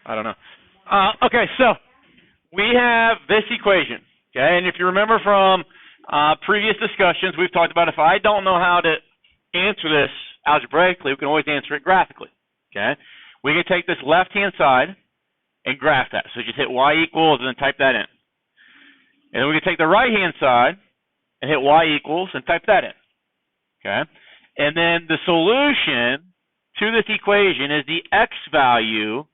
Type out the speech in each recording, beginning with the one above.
I don't know. Okay, so we have this equation, okay? And if you remember from previous discussions, we've talked about if I don't know how to answer this algebraically, we can always answer it graphically, okay? We can take this left-hand side and graph that. So just hit y equals and then type that in. And then we can take the right-hand side and hit y equals and type that in, okay? And then the solution to this equation is the x value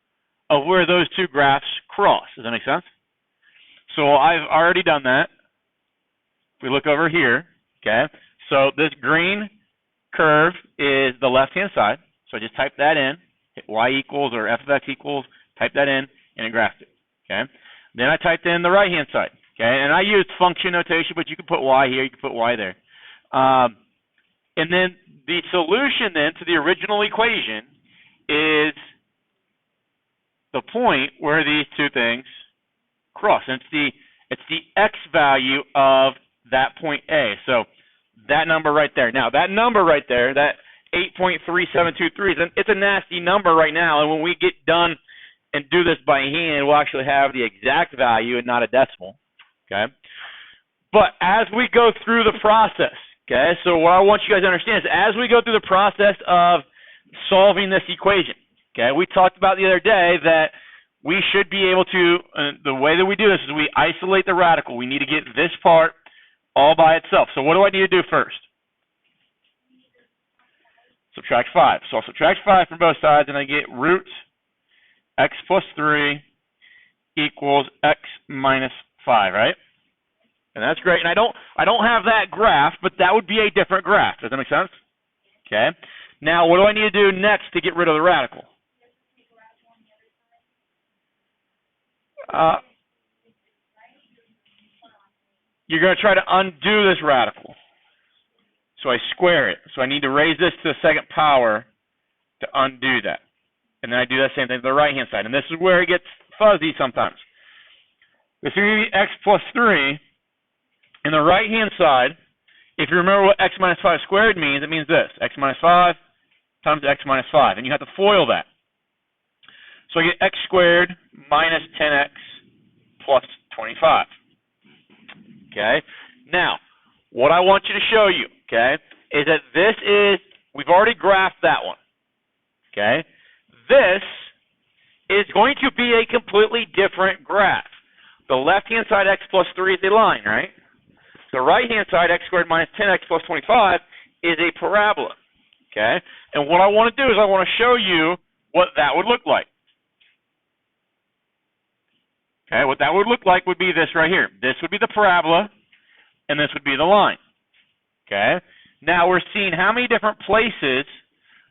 of where those two graphs cross. Does that make sense? So I've already done that. If we look over here, okay, so this green curve is the left-hand side. So I just type that in, hit y equals or f of x equals, type that in, and it graphed it, okay? Then I typed in the right-hand side, okay? And I used function notation, but you can put y here, you can put y there. And then the solution then to the original equation is the point where these two things cross. And it's the x value of that point A. So that number right there. Now that number right there, that 8.3723, it's a nasty number right now. And when we get done and do this by hand, we'll actually have the exact value and not a decimal. Okay. But as we go through the process, okay, so what I want you guys to understand is as we go through the process of solving this equation, okay, we talked about the other day that we should be able to, the way that we do this is we isolate the radical. We need to get this part all by itself. So what do I need to do first? Subtract 5. So I'll subtract 5 from both sides, and I get root x plus 3 equals x minus 5, right? And that's great. And I don't have that graph, but that would be a different graph. Does that make sense? Okay. Now, what do I need to do next to get rid of the radical? You're going to try to undo this radical. So I square it. So I need to raise this to the second power to undo that. And then I do that same thing to the right-hand side. And this is where it gets fuzzy sometimes. This is going to be x plus 3. And the right-hand side, if you remember what x minus 5 squared means, it means this. X minus 5 times x minus 5. And you have to FOIL that. So I get x squared minus 10x plus 25. Okay? Now, what I want you to show you, okay, is that this is, we've already graphed that one. Okay? This is going to be a completely different graph. The left-hand side, x plus 3 is a line, right? The right-hand side, x squared minus 10x plus 25, is a parabola. Okay? And what I want to do is I want to show you what that would look like. Okay, what that would look like would be this right here. This would be the parabola, and this would be the line. Okay? Now we're seeing how many different places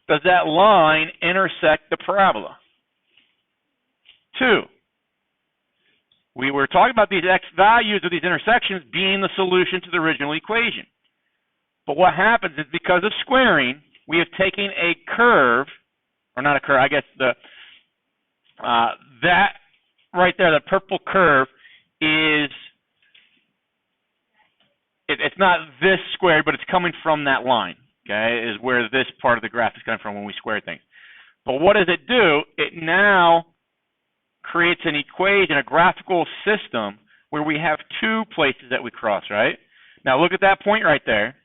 does that line intersect the parabola? 2. We were talking about these x values of these intersections being the solution to the original equation. But what happens is because of squaring, we have taken a curve, or not a curve, I guess that right there, the purple curve is, it's not this squared, but it's coming from that line, okay, is where this part of the graph is coming from when we square things. But what does it do? It now creates an equation, a graphical system, where we have 2 places that we cross, right? Now look at that point right there.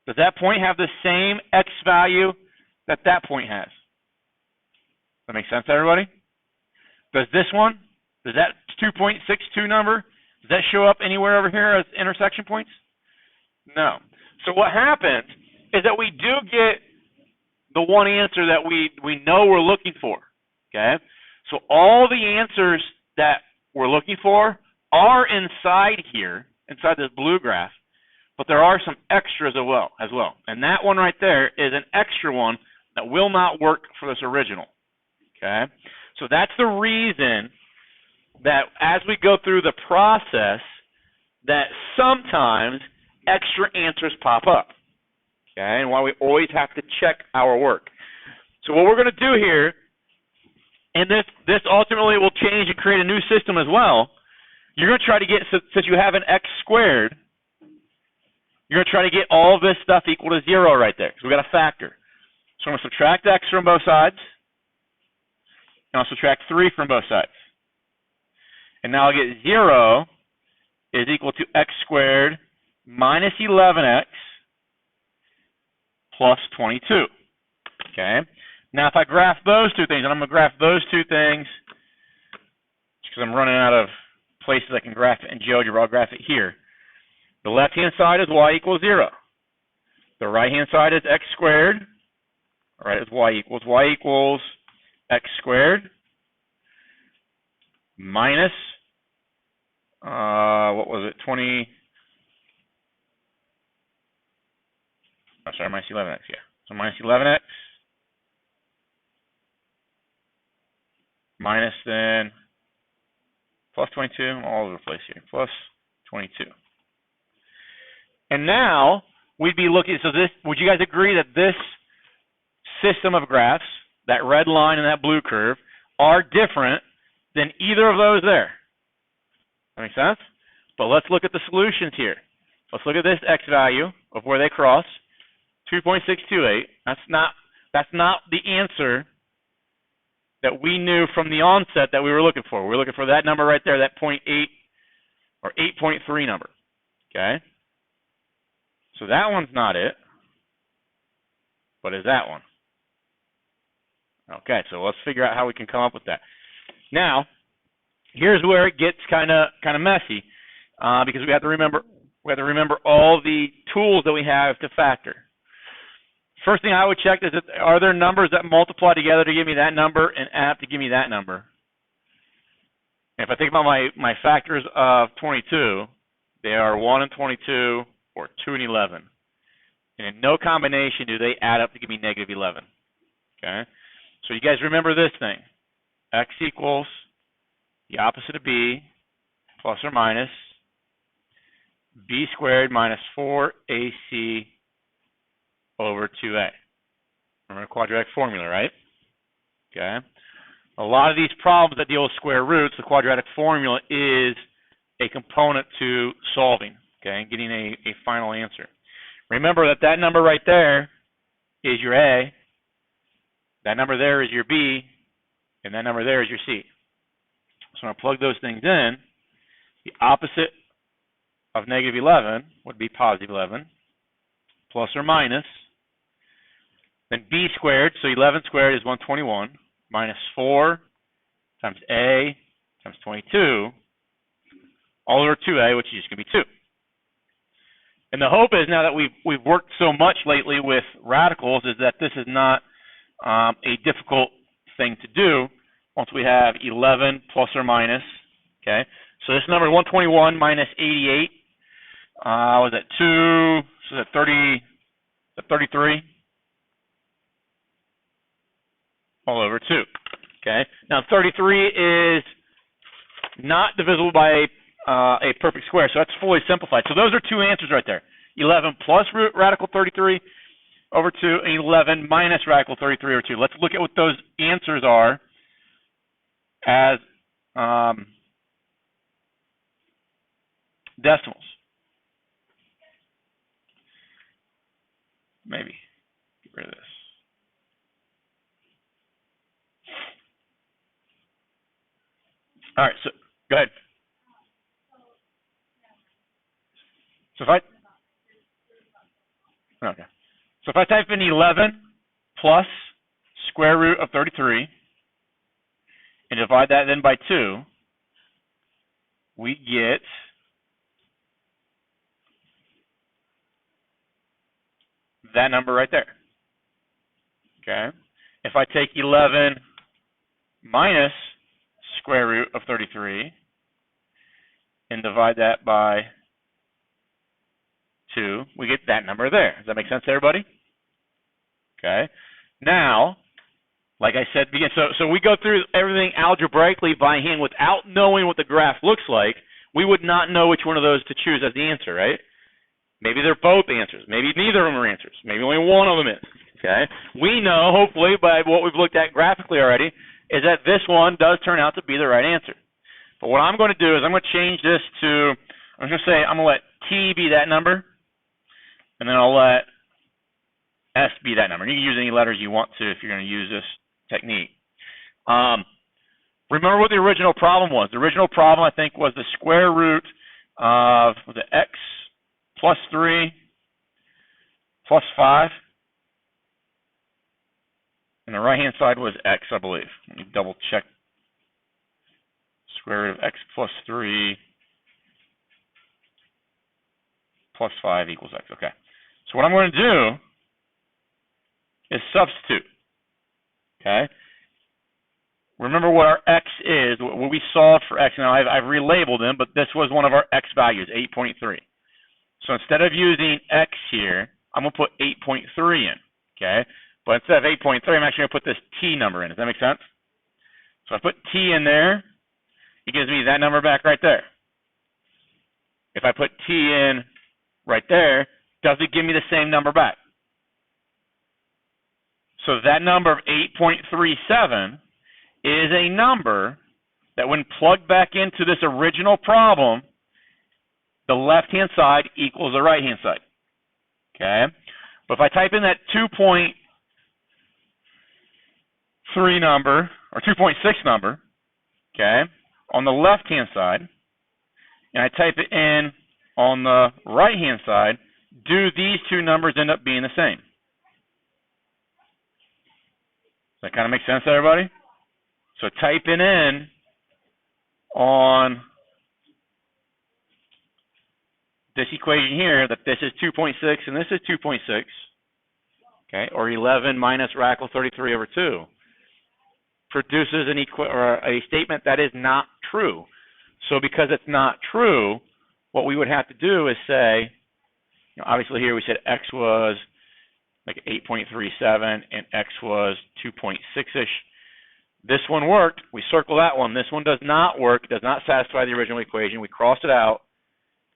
Does that point have the same x value that that point has? Does that make sense, everybody? Does this one, does that 2.62 number, does that show up anywhere over here as intersection points? No. So what happens is that we do get the one answer that we know we're looking for, okay? So all the answers that we're looking for are inside here, inside this blue graph, but there are some extras as well. And that one right there is an extra one that will not work for this original, okay? So that's the reason that as we go through the process that sometimes extra answers pop up, okay? And why we always have to check our work. So what we're going to do here, and this ultimately will change and create a new system as well, you're going to try to get, since you have an x squared, you're going to try to get all of this stuff equal to 0 right there. So we've got a factor. So I'm going to subtract x from both sides. and I'll subtract 3 from both sides. And now I'll get 0 is equal to x squared minus 11x plus 22. Okay? Now if I graph those two things, and I'm going to graph those two things because I'm running out of places I can graph it in GeoGebra, I'll graph it here. The left-hand side is y equals 0. The right-hand side is x squared. All right, it's y equals x squared minus, what was it, 20, oh, sorry, minus 11x, yeah. So minus 11x minus then plus 22, I'm all over the place here, plus 22. And now we'd be looking, so this, would you guys agree that this system of graphs, that red line and that blue curve, are different than either of those there? That makes sense? But let's look at the solutions here. Let's look at this x value of where they cross, 2.628. That's not the answer that we knew from the onset that we were looking for. We were looking for that number right there, that 0.8 or 8.3 number. Okay? So that one's not it. But is that one? Okay, so let's figure out how we can come up with that. Now, here's where it gets kind of messy, because we have to remember all the tools that we have to factor. First thing I would check is, are there numbers that multiply together to give me that number and add up to give me that number? And if I think about my factors of 22, they are 1 and 22 or 2 and 11. And in no combination do they add up to give me negative 11. Okay? So you guys remember this thing. X equals the opposite of b plus or minus b squared minus 4ac over 2a. Remember the quadratic formula, right? Okay. A lot of these problems that deal with square roots, the quadratic formula is a component to solving, okay, and getting a final answer. Remember that number right there is your a, that number there is your b, and that number there is your c. So when I plug those things in, the opposite of negative 11 would be positive 11, plus or minus, then b squared, so 11 squared is 121, minus 4 times a times 22, all over 2a, which is just going to be 2. And the hope is, now that we've worked so much lately with radicals, is that this is not a difficult thing to do once we have 11 plus or minus, okay? So this number 121 minus 88 was at 2, so that's 33, all over 2, okay? Now 33 is not divisible by a perfect square, so that's fully simplified. So those are two answers right there. 11 plus radical 33 over 2, and 11 minus radical 33 over 2. Let's look at what those answers are as decimals. Maybe get rid of this. All right, so go ahead. So if I type in 11 plus square root of 33 and divide that then by 2, we get that number right there. Okay? If I take 11 minus square root of 33 and divide that by 2, we get that number there. Does that make sense to everybody? Okay. Now, like I said, so we go through everything algebraically by hand without knowing what the graph looks like. We would not know which one of those to choose as the answer, right? Maybe they're both answers. Maybe neither of them are answers. Maybe only one of them is. Okay. We know, hopefully, by what we've looked at graphically already, is that this one does turn out to be the right answer. But what I'm going to do is I'm going to change this to, I'm going to say I'm going to let t be that number, and then I'll let s be that number. You can use any letters you want to if you're going to use this technique. remember what the original problem was. The original problem, I think, was the square root of was it x plus 3 plus 5. And the right-hand side was x, I believe. Let me double check. Square root of x plus 3 plus 5 equals x. Okay. So what I'm going to do is substitute. Okay. Remember what our x is, what we solved for x. Now I've relabeled them, but this was one of our x values, 8.3. So instead of using x here, I'm going to put 8.3 in. Okay. But instead of 8.3, I'm actually going to put this t number in. Does that make sense? So I put t in there. It gives me that number back right there. If I put t in right there, does it give me the same number back? So that number of 8.37 is a number that when plugged back into this original problem, the left-hand side equals the right-hand side. Okay? But if I type in that 2.3 number, or 2.6 number, okay, on the left-hand side, and I type it in on the right-hand side, do these two numbers end up being the same? Does that kind of make sense to everybody? So typing in on this equation here that this is 2.6 and this is 2.6, okay, or 11 minus radical 33 over 2, produces a statement that is not true. So because it's not true, what we would have to do is say, you know, obviously here we said x was like 8.37 and x was 2.6-ish. This one worked. We circle that one. This one does not work. It does not satisfy the original equation. We cross it out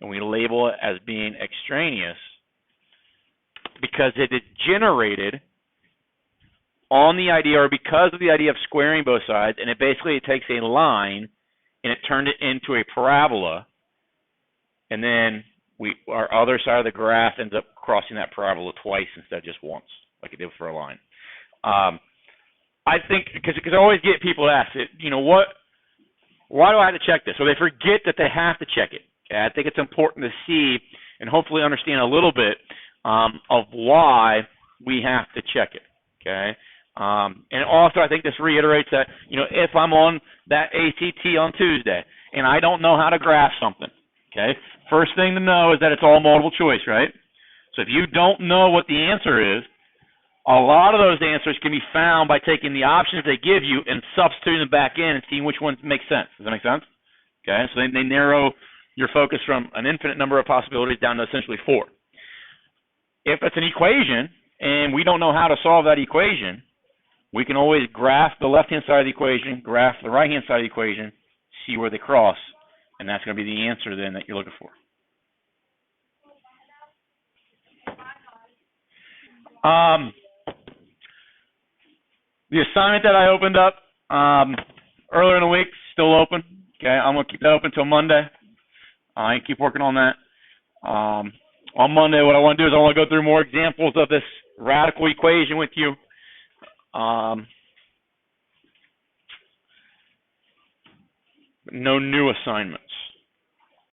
and we label it as being extraneous because it is generated on the idea, or because of the idea of squaring both sides, and it takes a line and it turned it into a parabola, and then our other side of the graph ends up crossing that parabola twice instead of just once, like it did for a line. I think, because I always get people ask it, you know, why do I have to check this? So they forget that they have to check it. Okay? I think it's important to see and hopefully understand a little bit of why we have to check it. Okay. And also, I think this reiterates that, you know, if I'm on that ACT on Tuesday and I don't know how to graph something, okay, first thing to know is that it's all multiple choice, right? So if you don't know what the answer is, a lot of those answers can be found by taking the options they give you and substituting them back in and seeing which ones make sense. Does that make sense? Okay, so they narrow your focus from an infinite number of possibilities down to essentially 4. If it's an equation and we don't know how to solve that equation, we can always graph the left-hand side of the equation, graph the right-hand side of the equation, see where they cross, and that's going to be the answer then that you're looking for. The assignment that I opened up earlier in the week, still open. Okay, I'm going to keep that open until Monday. I keep working on that. On Monday, what I want to do is I want to go through more examples of this radical equation with you. No new assignments.